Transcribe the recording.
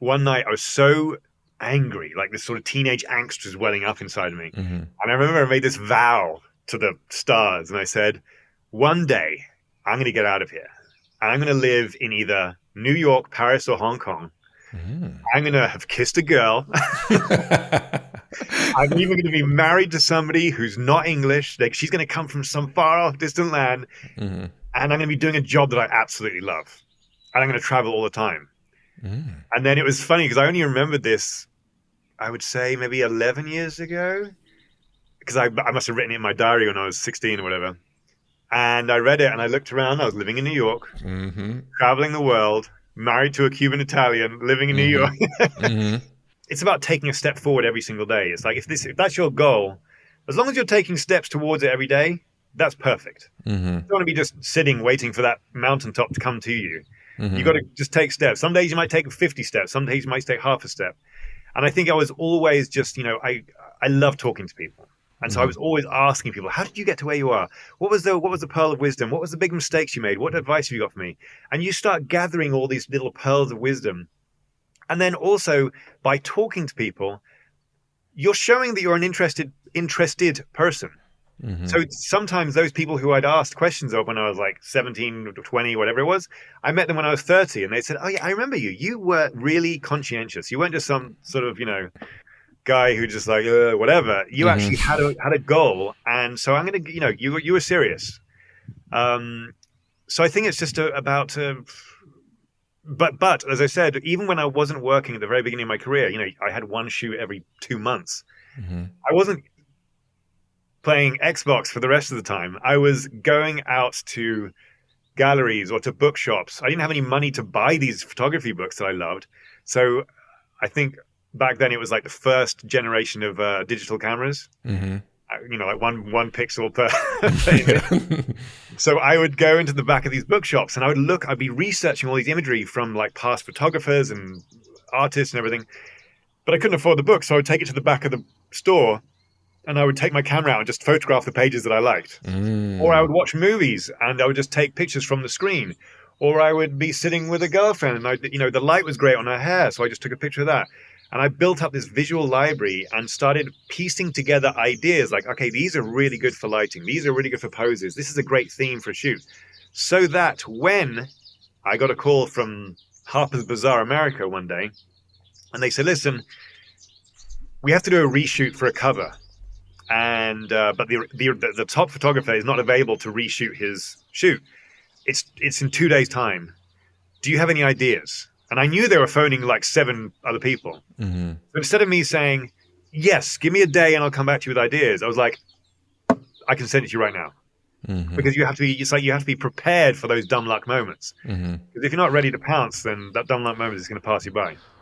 one night I was so angry, like this sort of teenage angst was welling up inside of me. Mm-hmm. And I remember I made this vow to the stars, and I said, one day I'm going to get out of here, and I'm going to live in either New York, Paris, or Hong Kong. I'm going to have kissed a girl. I'm even going to be married to somebody who's not English. Like she's going to come from some far off distant land, Mm-hmm. and I'm going to be doing a job that I absolutely love. And I'm going to travel all the time. Mm-hmm. And then it was funny because I only remembered this, I would say maybe 11 years ago, because I must have written it in my diary when I was 16 or whatever. And I read it and I looked around. I was living in New York, Mm-hmm. traveling the world, married to a Cuban Italian, living in New Mm-hmm. York. Mm-hmm. It's about taking a step forward every single day. It's like if that's your goal, as long as you're taking steps towards it every day, that's perfect. Mm-hmm. You don't want to be just sitting waiting for that mountaintop to come to you. You got Mm-hmm. to just take steps. Some days you might take 50 steps. Some days you might take half a step. And I think I was always just, I love talking to people. And so I Mm-hmm. was always asking people, how did you get to where you are? What was the pearl of wisdom? What was the big mistakes you made? What advice have you got for me? And you start gathering all these little pearls of wisdom. And then also by talking to people, you're showing that you're an interested person. Mm-hmm. So sometimes those people who I'd asked questions of when I was like 17 or 20, whatever it was, I met them when I was 30 and they said, oh yeah, I remember you. You were really conscientious. You weren't just some sort of, guy who just like, whatever. You actually Mm-hmm. had a goal. And so I'm going to, you were serious. Um, so I think it's just about, but as I said, even when I wasn't working at the very beginning of my career, I had one shoot every 2 months. Mm-hmm. I wasn't playing Xbox for the rest of the time. I was going out to galleries or to bookshops. I didn't have any money to buy these photography books that I loved. So I think back then it was like the first generation of digital cameras. Mm-hmm. Like one pixel per, per image. So I would go into the back of these bookshops and I'd be researching all these imagery from like past photographers and artists and everything. But I couldn't afford the book, so I would take it to the back of the store and I would take my camera out and just photograph the pages that I liked. Or I Mm. would watch movies and I would just take pictures from the screen. Or I would be sitting with a girlfriend and the light was great on her hair, so I just took a picture of that. And I built up this visual library and started piecing together ideas like, okay, these are really good for lighting. These are really good for poses. This is a great theme for a shoot. So that when I got a call from Harper's Bazaar America one day, and they said, listen, we have to do a reshoot for a cover. And but the top photographer is not available to reshoot his shoot. It's in 2 days' time. Do you have any ideas? And I knew they were phoning like 7 other people. Mm-hmm. So instead of me saying, yes, give me a day and I'll come back to you with ideas, I was like, I can send it to you right now. Mm-hmm. Because you have to be prepared for those dumb luck moments. Mm-hmm. Because if you're not ready to pounce, then that dumb luck moment is going to pass you by.